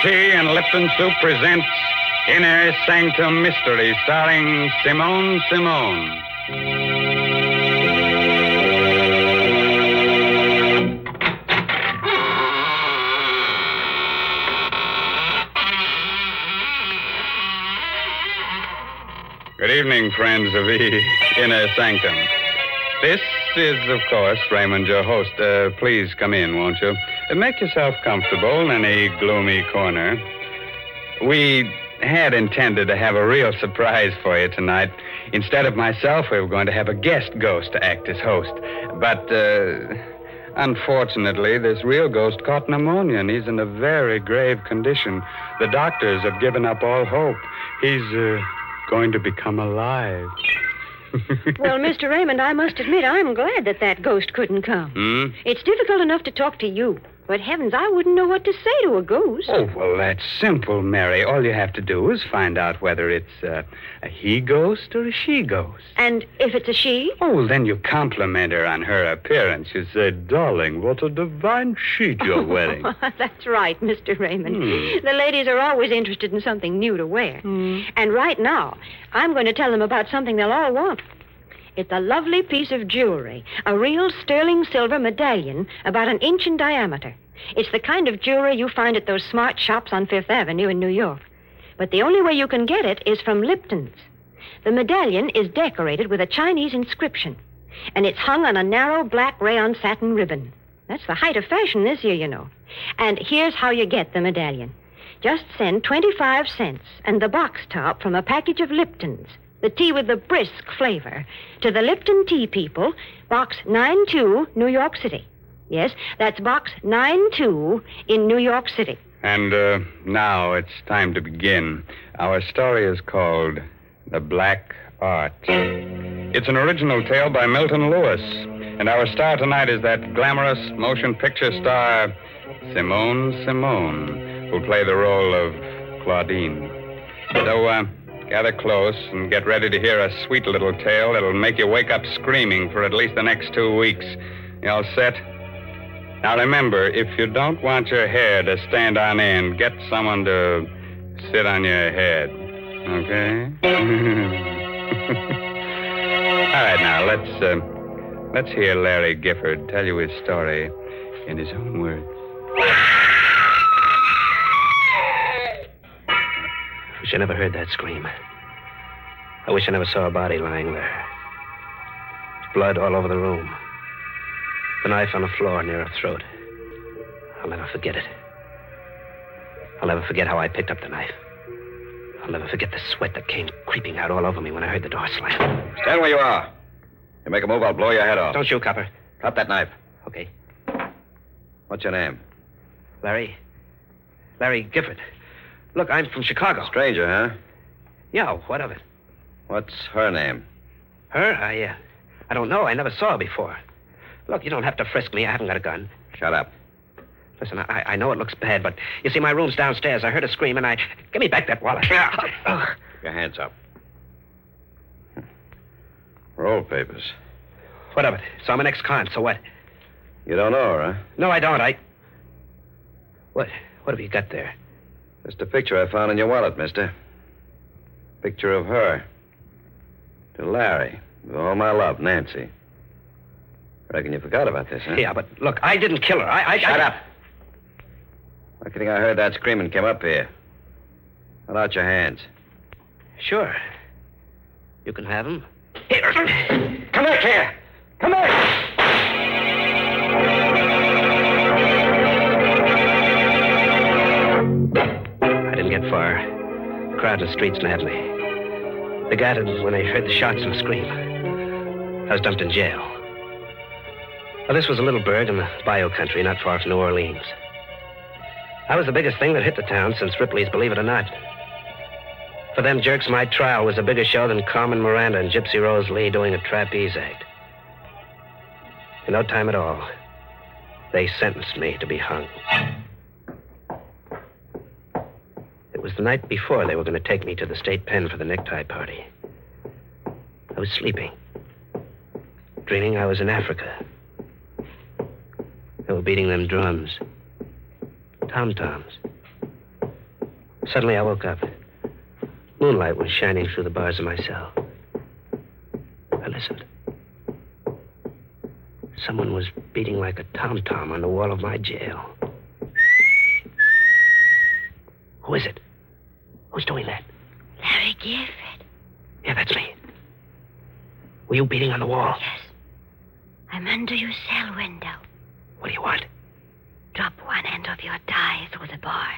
Tea and Lipton Soup presents Inner Sanctum Mystery, starring Simone. Good evening, friends of the Inner Sanctum. This is, of course, Raymond, your host. Please come in, won't you? Make yourself comfortable in any gloomy corner. We had intended to have a real surprise for you tonight. Instead of myself, we were going to have a guest ghost to act as host. But, unfortunately, this real ghost caught pneumonia, and he's in a very grave condition. The doctors have given up all hope. He's, going to become alive. Well, Mr. Raymond, I must admit I'm glad that ghost couldn't come. It's difficult enough to talk to you. But heavens, I wouldn't know what to say to a ghost. Oh, well, that's simple, Mary. All you have to do is find out whether it's a he ghost or a she ghost. And if it's a she? Oh, well, then you compliment her on her appearance. You say, darling, what a divine sheet you're wearing. That's right, Mr. Raymond. The ladies are always interested in something new to wear. And right now, I'm going to tell them about something they'll all want. It's a lovely piece of jewelry, a real sterling silver medallion about 1 inch in diameter. It's the kind of jewelry you find at those smart shops on Fifth Avenue in New York. But the only way you can get it is from Lipton's. The medallion is decorated with a Chinese inscription, and it's hung on a narrow black rayon satin ribbon. That's the height of fashion this year, you know. And here's how you get the medallion. Just send 25 cents and the box top from a package of Lipton's, the tea with the brisk flavor, to the Lipton Tea People, Box 92, New York City. Yes, that's Box 92 in New York City. And now it's time to begin. Our story is called The Black Art. It's an original tale by Milton Lewis. And our star tonight is that glamorous motion picture star, Simone, who'll play the role of Claudine. So, gather close and get ready to hear a sweet little tale that'll make you wake up screaming for at least the next 2 weeks. You all set? Now remember, if you don't want your hair to stand on end, get someone to sit on your head. Okay? All right, now let's hear Larry Gifford tell you his story in his own words. Wish I never heard that scream. I wish I never saw a body lying there. Blood all over the room. The knife on the floor near her throat. I'll never forget it. I'll never forget how I picked up the knife. I'll never forget the sweat that came creeping out all over me when I heard the door slam. Stand where you are. You make a move, I'll blow your head off. Don't shoot, Copper. Drop that knife. Okay. What's your name? Larry Gifford. Look, I'm from Chicago. Stranger, huh? Yeah, what of it? What's her name? Her? I don't know. I never saw her before. Look, you don't have to frisk me. I haven't got a gun. Shut up. Listen, I know it looks bad, but you see, my room's downstairs. I heard a scream, and Give me back that wallet. Keep your hands up. Roll papers. What of it? So I'm an ex-con, so what? You don't know her, huh? No, I don't. What have you got there? Just a picture I found in your wallet, mister. Picture of her. To Larry. With all my love, Nancy. Reckon you forgot about this, huh? Yeah, but look, I didn't kill her. Shut up. I think I heard that scream and came up here. Hold out your hands. Sure. You can have them. Here. Come back here. Come back. I didn't get far. Crowd in the streets nabbed me. They gathered when they heard the shots and the scream. I was dumped in jail. Well, this was a little burg in the bayou country, not far from New Orleans. I was the biggest thing that hit the town since Ripley's Believe It or Not. For them jerks, my trial was a bigger show than Carmen Miranda and Gypsy Rose Lee doing a trapeze act. In no time at all, they sentenced me to be hung. It was the night before they were going to take me to the state pen for the necktie party. I was sleeping, dreaming I was in Africa. They were beating them drums, tom-toms. Suddenly I woke up. Moonlight was shining through the bars of my cell. I listened. Someone was beating like a tom-tom on the wall of my jail. Who is it? Who's doing that? Larry Gifford. Yeah, that's me. Were you beating on the wall? Yes. I'm under your cell window. What do you want? Drop one end of your tie through the bars.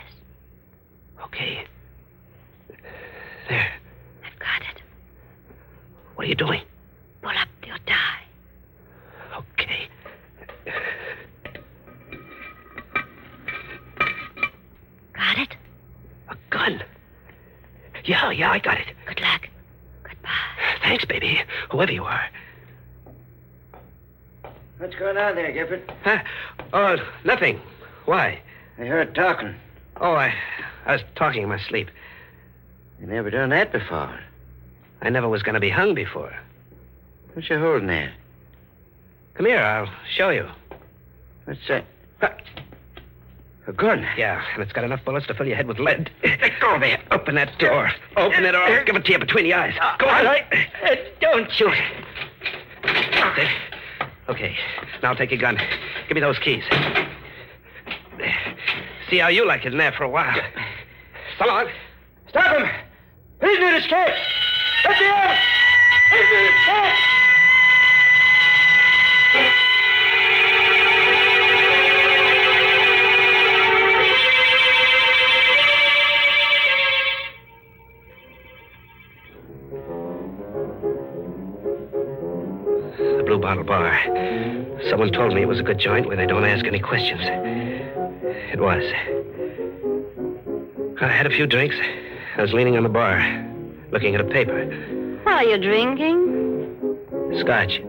Okay. There. I've got it. What are you doing? Pull up your tie. Okay. Got it? A gun. Yeah, I got it. Good luck. Goodbye. Thanks, baby. Whoever you are. What's going on there, Gifford? Huh? Oh, nothing. Why? I heard talking. Oh, I was talking in my sleep. You never done that before. I never was going to be hung before. What you holding there? Come here, I'll show you. What's that? A gun? Yeah, and it's got enough bullets to fill your head with lead. Let go there. Open that door. Open it or I'll give it to you between the eyes. Go on. Don't shoot. Okay. Now take your gun. Give me those keys. See how you like it in there for a while. So long. Stop him! He's near escape! Let me out! He's near escape! The Blue Bottle Bar. Someone told me it was a good joint where they don't ask any questions. It was. I had a few drinks. I was leaning on the bar, looking at a paper. What are you drinking? Scotch.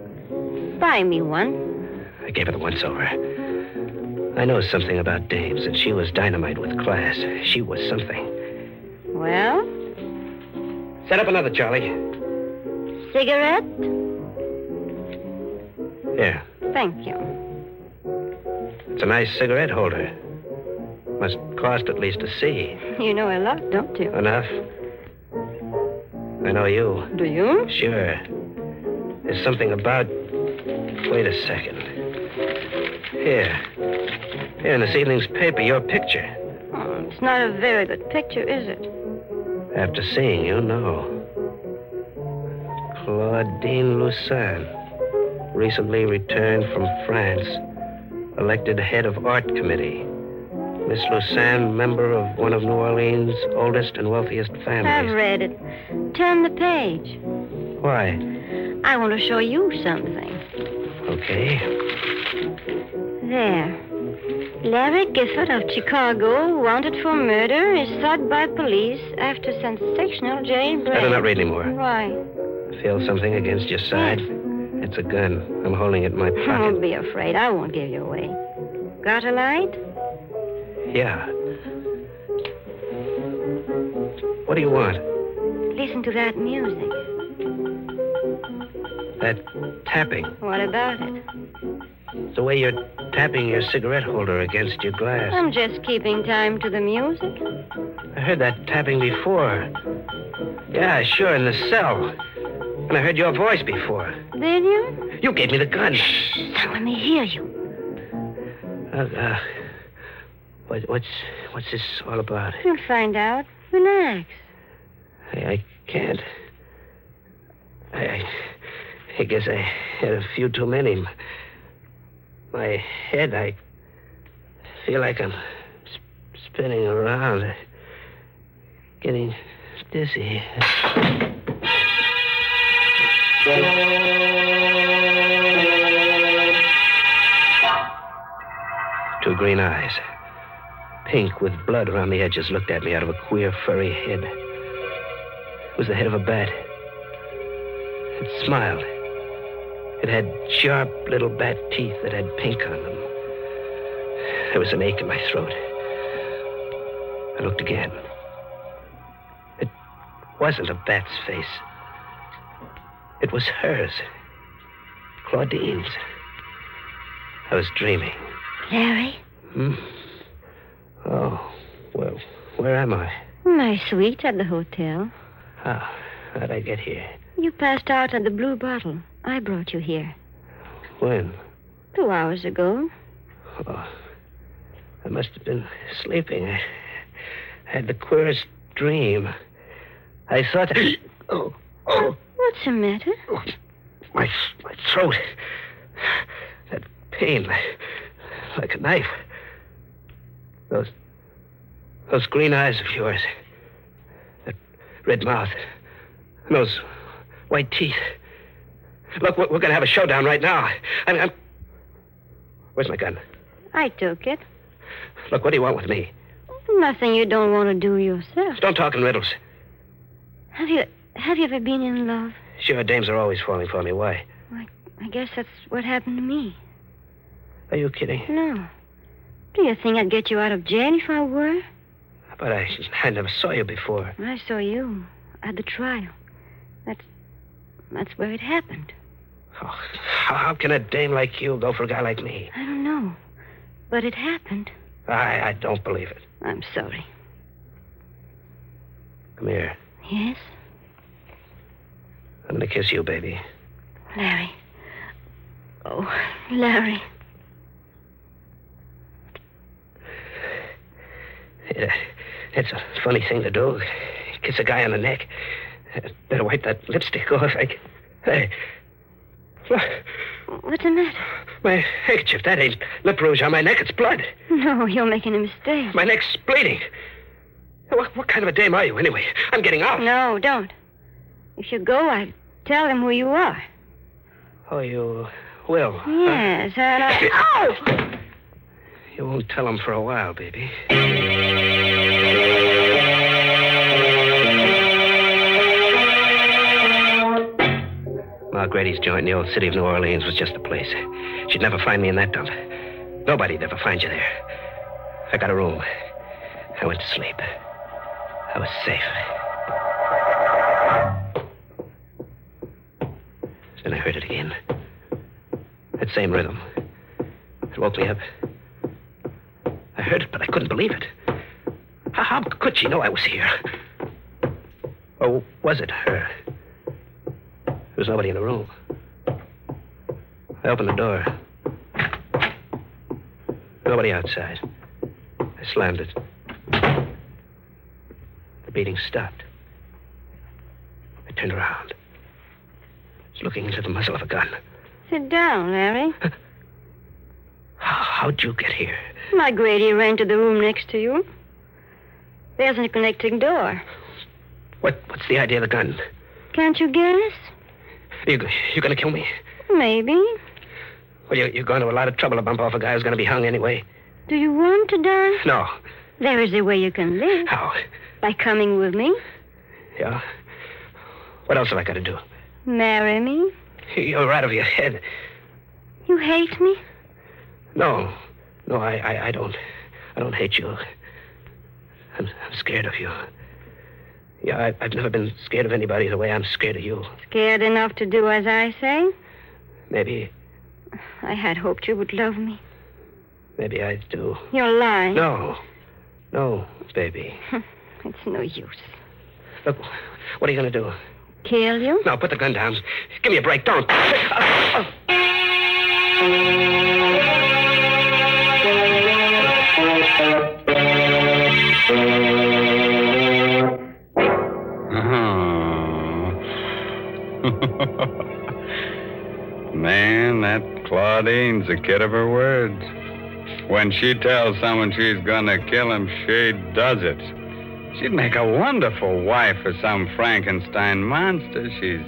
Buy me one. I gave her the once-over. I know something about dames, and she was dynamite with class. She was something. Well? Set up another, Charlie. Cigarette? Here. Thank you. It's a nice cigarette holder. Must cost at least a C. You know a lot, don't you? Enough. I know you. Do you? Sure. There's something about... Wait a second. Here in this evening's paper, your picture. Oh, it's not a very good picture, is it? After seeing you, no. Claudine Lucin, recently returned from France, elected head of art committee. Miss Lucin, member of one of New Orleans' oldest and wealthiest families. I've read it. Turn the page. Why? I want to show you something. Okay. There. Larry Gifford of Chicago, wanted for murder, is sought by police after sensational jailbreak. Better not read anymore. Why? Feel something against your side? It's a gun. I'm holding it in my pocket. Don't be afraid. I won't give you away. Got a light? Yeah. What do you want? Listen to that music. That tapping. What about it? The way you're tapping your cigarette holder against your glass. I'm just keeping time to the music. I heard that tapping before. Yeah, sure, in the cell. And I heard your voice before. Did you? You gave me the gun. Now let me hear you. What's this all about? You'll find out. Relax. I can't. I guess I had a few too many. My head, I feel like I'm spinning around, getting dizzy. Two green eyes, pink with blood around the edges, looked at me out of a queer, furry head. It was the head of a bat. It smiled. It had sharp little bat teeth that had pink on them. There was an ache in my throat. I looked again. It wasn't a bat's face. It was hers. Claudine's. I was dreaming. Larry? Oh, well, where am I? My suite at the hotel. How'd I get here? You passed out at the Blue Bottle. I brought you here. When? 2 hours ago. Oh, I must have been sleeping. I had the queerest dream. I thought... Oh. What's the matter? Oh, my throat. That pain, like a knife. Those green eyes of yours. That red mouth. And those white teeth. Look, we're going to have a showdown right now. I'm... Where's my gun? I took it. Look, what do you want with me? Nothing you don't want to do yourself. Don't talk in riddles. Have you ever been in love? Sure, dames are always falling for me. Why? I guess that's what happened to me. Are you kidding? No. Do you think I'd get you out of jail if I were? But I never saw you before. I saw you at the trial. That's where it happened. Oh, how can a dame like you go for a guy like me? I don't know. But it happened. I don't believe it. I'm sorry. Come here. Yes? I'm going to kiss you, baby. Larry. Oh, Larry. It's a funny thing to do. Kiss a guy on the neck. Better wipe that lipstick off. Hey. Look. What's the matter? My handkerchief. That ain't lip rouge on my neck. It's blood. No, you're making a mistake. My neck's bleeding. What kind of a dame are you, anyway? I'm getting out. No, don't. If you go, I'll tell them who you are. Oh, you will? Yes, and I... Oh! You won't tell them for a while, baby. Ma Grady's joint in the old city of New Orleans was just a place. She'd never find me in that dump. Nobody'd ever find you there. I got a room. I went to sleep. I was safe. Then I heard it again. That same rhythm. It woke me up. I heard it, but I couldn't believe it. How could she know I was here? Or was it her? There was nobody in the room. I opened the door. Nobody outside. I slammed it. The beating stopped. I turned around. I was looking into the muzzle of a gun. Sit down, Larry. How'd you get here? My Grady rented the room next to you. There's a connecting door. What's the idea of the gun? Can't you guess? You gonna kill me? Maybe. Well, you're going to a lot of trouble to bump off a guy who's gonna be hung anyway. Do you want to die? No. There is a way you can live. How? By coming with me. Yeah? What else have I got to do? Marry me. You're out of your head. You hate me? No, I don't. I don't hate you. I'm scared of you. Yeah, I've never been scared of anybody the way I'm scared of you. Scared enough to do as I say? Maybe. I had hoped you would love me. Maybe I do. You're lying. No, baby. It's no use. Look, what are you going to do? Kill you? No, put the gun down. Give me a break. Don't. Man, that Claudine's a kid of her words. When she tells someone she's gonna kill him, she does it. She'd make a wonderful wife for some Frankenstein monster. She's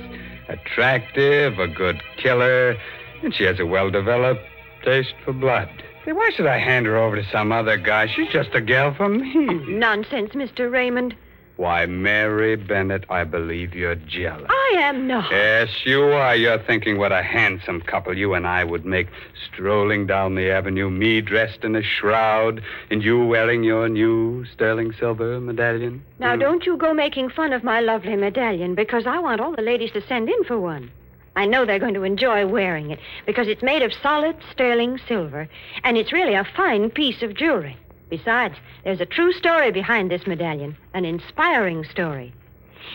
attractive, a good killer, and she has a well-developed taste for blood. Say, why should I hand her over to some other guy? She's just a gal for me. Nonsense, Mr. Raymond. Why, Mary Bennett, I believe you're jealous. I am not. Yes, you are. You're thinking what a handsome couple you and I would make, strolling down the avenue, me dressed in a shroud, and you wearing your new sterling silver medallion. Now, don't you go making fun of my lovely medallion, because I want all the ladies to send in for one. I know they're going to enjoy wearing it, because it's made of solid sterling silver, and it's really a fine piece of jewelry. Besides, there's a true story behind this medallion, an inspiring story.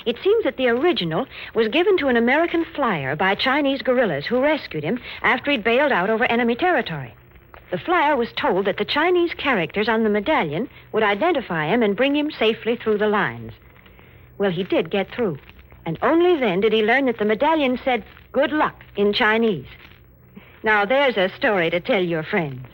It seems that the original was given to an American flyer by Chinese guerrillas who rescued him after he'd bailed out over enemy territory. The flyer was told that the Chinese characters on the medallion would identify him and bring him safely through the lines. Well, he did get through, and only then did he learn that the medallion said, "Good luck," in Chinese. Now, there's a story to tell your friends.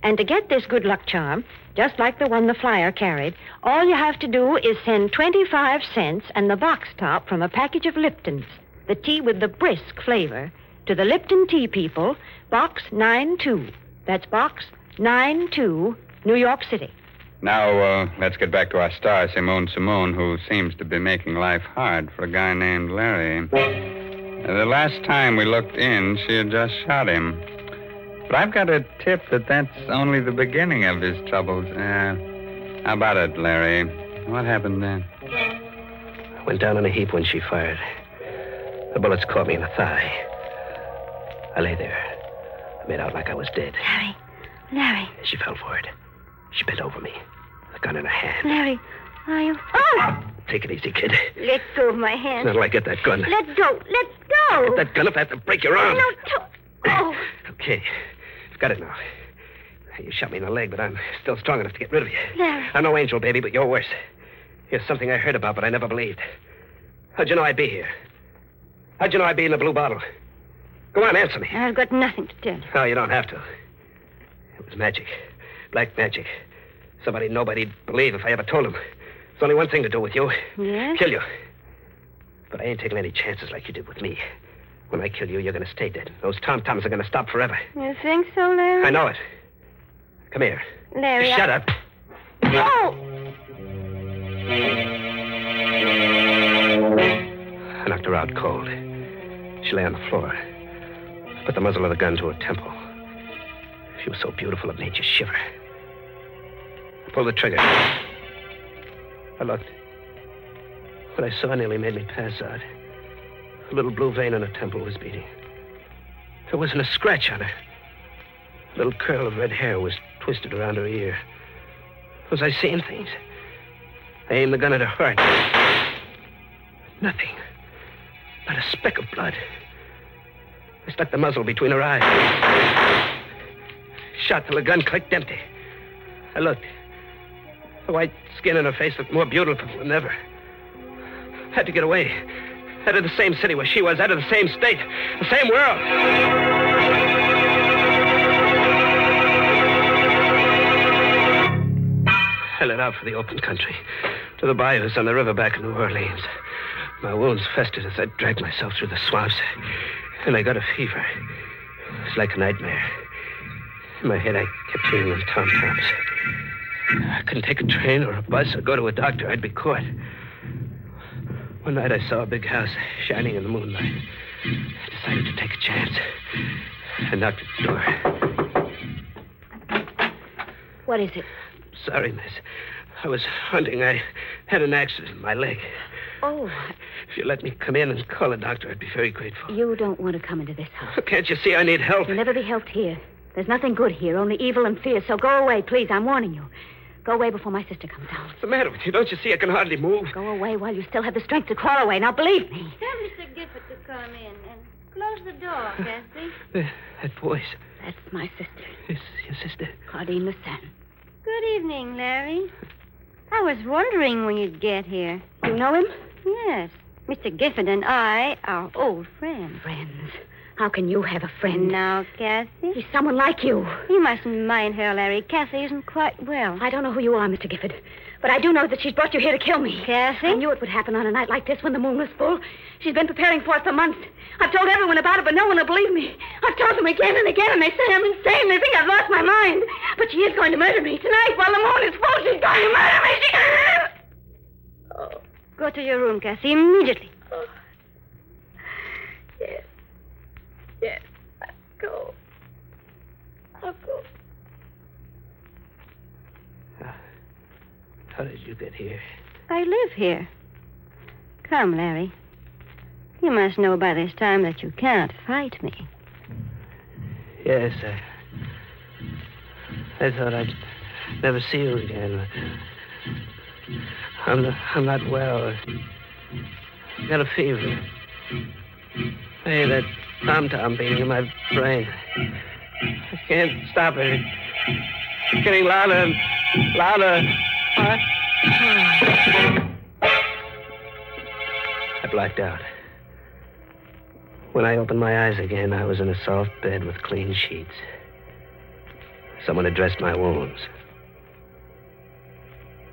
And to get this good luck charm, just like the one the flyer carried, all you have to do is send 25 cents and the box top from a package of Liptons, the tea with the brisk flavor, to the Lipton Tea People, Box 92. That's Box 92, New York City. Now, let's get back to our star, Simone, who seems to be making life hard for a guy named Larry. The last time we looked in, she had just shot him. But I've got a tip that that's only the beginning of his troubles. How about it, Larry? What happened then? I went down in a heap when she fired. The bullets caught me in the thigh. I lay there. I made out like I was dead. Larry. She fell for it. She bent over me, the gun in her hand. Larry, are you... Oh! Take it easy, kid. Let go of my hand. Not till I get that gun. Let go. Get that gun if I have to break your arm. No, don't. Oh. Okay. I've got it now. You shot me in the leg, but I'm still strong enough to get rid of you. Larry. I'm no angel, baby, but you're worse. Here's something I heard about, but I never believed. How'd you know I'd be here? How'd you know I'd be in the blue bottle? Go on, answer me. I've got nothing to tell you. No, you don't have to. It was magic. Black magic. Somebody nobody'd believe if I ever told him. There's only one thing to do with you. Yes? Kill you. But I ain't taking any chances like you did with me. When I kill you, you're going to stay dead. Those tom-toms are going to stop forever. You think so, Larry? I know it. Come here. Larry, Shut up. No! I knocked her out cold. She lay on the floor. I put the muzzle of the gun to her temple. She was so beautiful it made you shiver. I pulled the trigger. I looked. What I saw nearly made me pass out. A little blue vein on her temple was beating. There wasn't a scratch on her. A little curl of red hair was twisted around her ear. Was I seeing things? I aimed the gun at her heart. Nothing. Not a speck of blood. I stuck the muzzle between her eyes. Shot till the gun clicked empty. I looked. The white skin on her face looked more beautiful than ever. Had to get away. Out of the same city where she was, out of the same state, the same world. I let out for the open country, to the bayous on the river back in New Orleans. My wounds festered as I dragged myself through the swamps, and I got a fever. It was like a nightmare. In my head, I kept hearing them tom-toms. I couldn't take a train or a bus or go to a doctor. I'd be caught. One night I saw a big house shining in the moonlight. I decided to take a chance. I knocked at the door. What is it? Sorry, miss. I was hunting. I had an accident in my leg. Oh. If you let me come in and call a doctor, I'd be very grateful. You don't want to come into this house. Can't you see I need help? You'll never be helped here. There's nothing good here, only evil and fear. So go away, please. I'm warning you. Go away before my sister comes down. What's the matter with you? Don't you see I can hardly move? Go away while you still have the strength to crawl away. Now, believe me. Tell Mr. Gifford to come in and close the door, Cassie. That voice. That's my sister, Is your sister? Claudine Lucin. Good evening, Larry. I was wondering when you'd get here. You know him? Yes. Mr. Gifford and I are old friends. Friends. How can you have a friend? Now, Cassie. He's someone like you. You mustn't mind her, Larry. Cassie isn't quite well. I don't know who you are, Mr. Gifford, but I do know that she's brought you here to kill me. Cassie? I knew it would happen on a night like this when the moon was full. She's been preparing for it for months. I've told everyone about it, but no one will believe me. I've told them again and again, and they say I'm insane. They think I've lost my mind. But she is going to murder me tonight while the moon is full. She's going to murder me. Go to your room, Cassie, immediately. Oh. Yes. Yes. I'll go. I'll go. How did you get here? I live here. Come, Larry. You must know by this time that you can't fight me. Yes, I thought I'd never see you again. I'm not well. I got a fever. Hey, that tom-tom beating in my brain. I can't stop it. It's getting louder and louder. I blacked out. When I opened my eyes again, I was in a soft bed with clean sheets. Someone had dressed my wounds.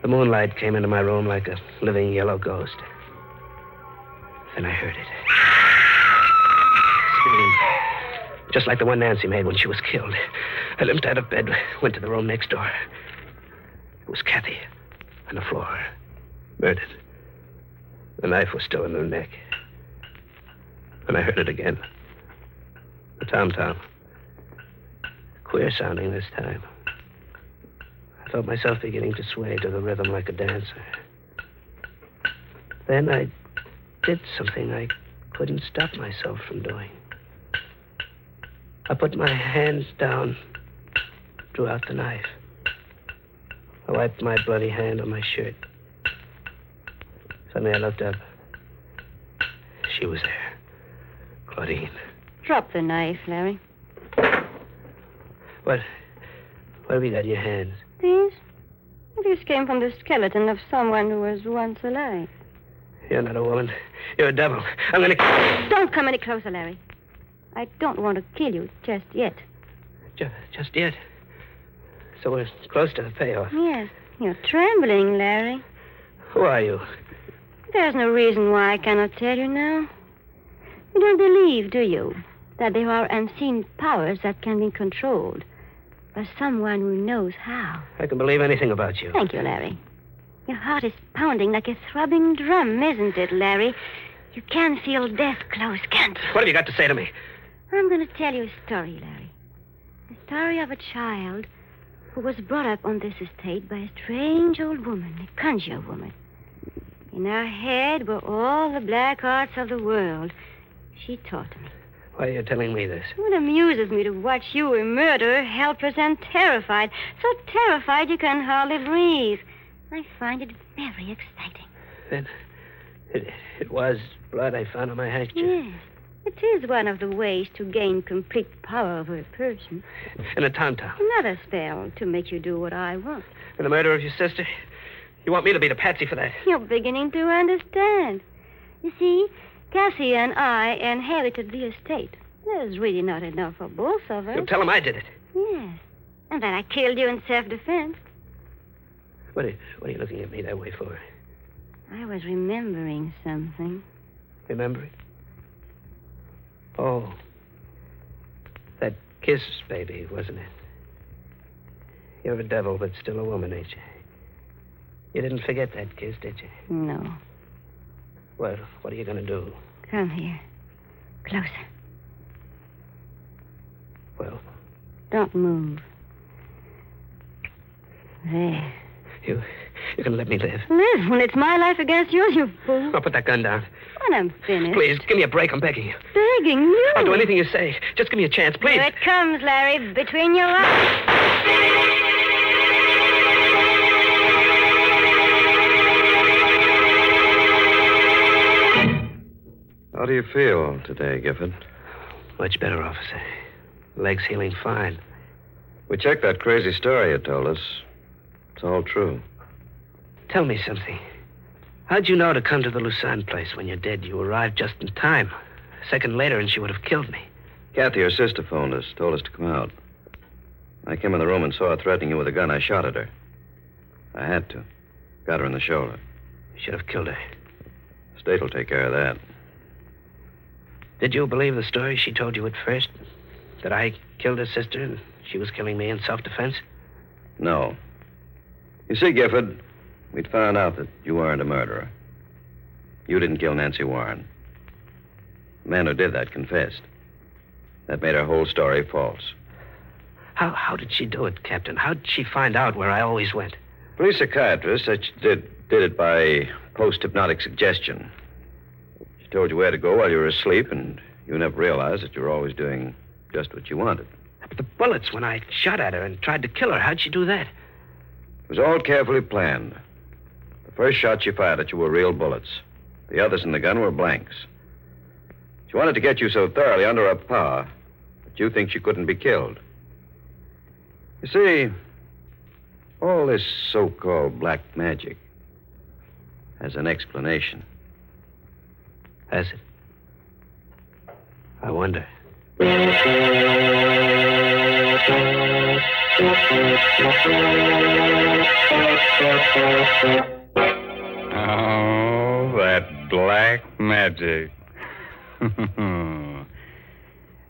The moonlight came into my room like a living yellow ghost. Then I heard it. Scream. Just like the one Nancy made when she was killed. I limped out of bed, went to the room next door. It was Kathy on the floor, murdered. The knife was still in her neck. And I heard it again. The tom-tom. Queer sounding this time. I felt myself beginning to sway to the rhythm like a dancer. Then I did something I couldn't stop myself from doing. I put my hands down, drew out the knife. I wiped my bloody hand on my shirt. Suddenly I looked up. She was there. Claudine. Drop the knife, Larry. What have you got in your hands? These? These came from the skeleton of someone who was once alive. You're not a woman. You're a devil. I'm going to... Don't come any closer, Larry. I don't want to kill you just yet. Just yet? So we're close to the payoff. Yes. You're trembling, Larry. Who are you? There's no reason why I cannot tell you now. You don't believe, do you, that there are unseen powers that can be controlled by someone who knows how? I can believe anything about you. Thank you, Larry. Your heart is pounding like a throbbing drum, isn't it, Larry? You can feel death close, can't you? What have you got to say to me? I'm going to tell you a story, Larry. The story of a child who was brought up on this estate by a strange old woman, a conjure woman. In her head were all the black arts of the world. She taught me. Why are you telling me this? It amuses me to watch you, a murderer, helpless and terrified. So terrified you can hardly breathe. I find it very exciting. Then it was blood I found on my handkerchief. Yes. It is one of the ways to gain complete power over a person. And a tom-tom. Another spell to make you do what I want. And the murder of your sister? You want me to be the patsy for that? You're beginning to understand. You see, Cassie and I inherited the estate. There's really not enough for both of us. You'll tell him I did it. Yes. And then I killed you in self-defense. What are you looking at me that way for? I was remembering something. Remember it? Oh. That kiss, baby, wasn't it? You're a devil, but still a woman, ain't you? You didn't forget that kiss, did you? No. Well, what are you going to do? Come here. Closer. Well? Don't move. There. You're going to let me live? Live when it's my life against yours, you fool. I'll put that gun down. When I'm finished. Please, give me a break. I'm begging you. Begging you? I'll do anything you say. Just give me a chance, please. Here it comes, Larry, between your eyes. How do you feel today, Gifford? Much better, officer. Leg's healing fine. We checked that crazy story you told us. It's all true. Tell me something. How'd you know to come to the Lucerne place when you're dead? You arrived just in time. A second later, and she would have killed me. Kathy, your sister, phoned us, told us to come out. I came in the room and saw her threatening you with a gun. I shot at her. I had to. Got her in the shoulder. You should have killed her. State will take care of that. Did you believe the story she told you at first? That I killed her sister and she was killing me in self-defense? No. You see, Gifford, we'd found out that you weren't a murderer. You didn't kill Nancy Warren. The man who did that confessed. That made her whole story false. How did she do it, Captain? How did she find out where I always went? Police psychiatrist said she did it by post-hypnotic suggestion. She told you where to go while you were asleep, and you never realized that you were always doing just what you wanted. But the bullets when I shot at her and tried to kill her, how'd she do that? It was all carefully planned. The first shots she fired at you were real bullets. The others in the gun were blanks. She wanted to get you so thoroughly under her power that you think she couldn't be killed. You see, all this so-called black magic has an explanation. Has it? I wonder. Oh, that black magic.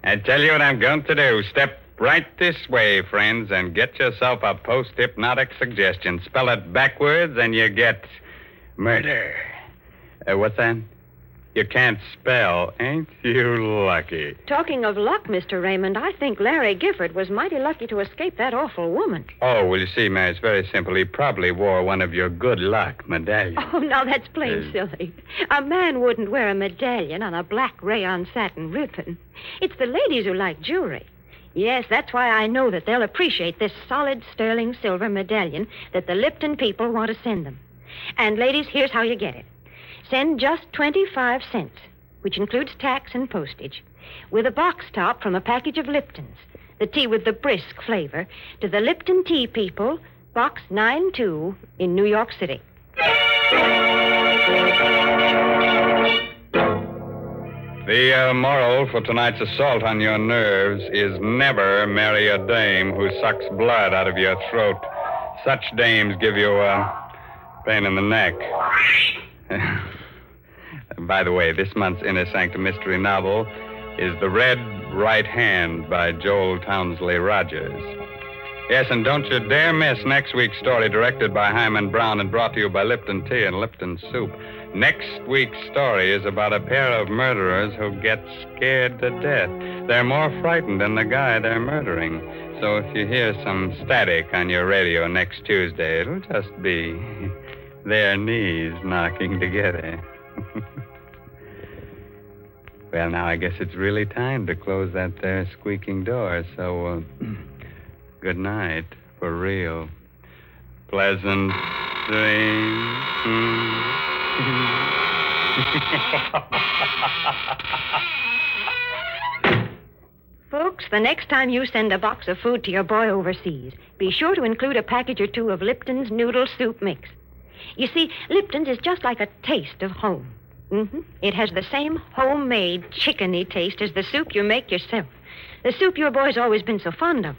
I tell you what I'm going to do. Step right this way, friends, and get yourself a post-hypnotic suggestion. Spell it backwards, and you get murder. What's that? You can't spell. Ain't you lucky? Talking of luck, Mr. Raymond, I think Larry Gifford was mighty lucky to escape that awful woman. Oh, well, you see, Mary, it's very simple. He probably wore one of your good luck medallions. Oh, now that's plain silly. A man wouldn't wear a medallion on a black rayon satin ribbon. It's the ladies who like jewelry. Yes, that's why I know that they'll appreciate this solid sterling silver medallion that the Lipton people want to send them. And, ladies, here's how you get it. Send just 25 cents, which includes tax and postage, with a box top from a package of Lipton's, the tea with the brisk flavor, to the Lipton Tea People, Box 92 in New York City. The moral for tonight's assault on your nerves is never marry a dame who sucks blood out of your throat. Such dames give you a pain in the neck. By the way, this month's Inner Sanctum mystery novel is The Red Right Hand by Joel Townsley Rogers. Yes, and don't you dare miss next week's story, directed by Hyman Brown and brought to you by Lipton Tea and Lipton Soup. Next week's story is about a pair of murderers who get scared to death. They're more frightened than the guy they're murdering. So if you hear some static on your radio next Tuesday, it'll just be their knees knocking together. Well, now I guess it's really time to close that there squeaking door. So, good night, for real. Pleasant dreams. Folks, the next time you send a box of food to your boy overseas, be sure to include a package or two of Lipton's Noodle Soup Mix. You see, Lipton's is just like a taste of home. It has the same homemade, chickeny taste as the soup you make yourself. The soup your boy's always been so fond of.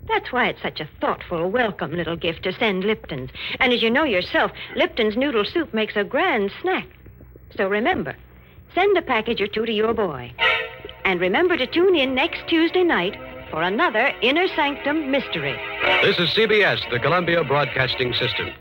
That's why it's such a thoughtful, welcome little gift to send Lipton's. And as you know yourself, Lipton's noodle soup makes a grand snack. So remember, send a package or two to your boy. And remember to tune in next Tuesday night for another Inner Sanctum mystery. This is CBS, the Columbia Broadcasting System.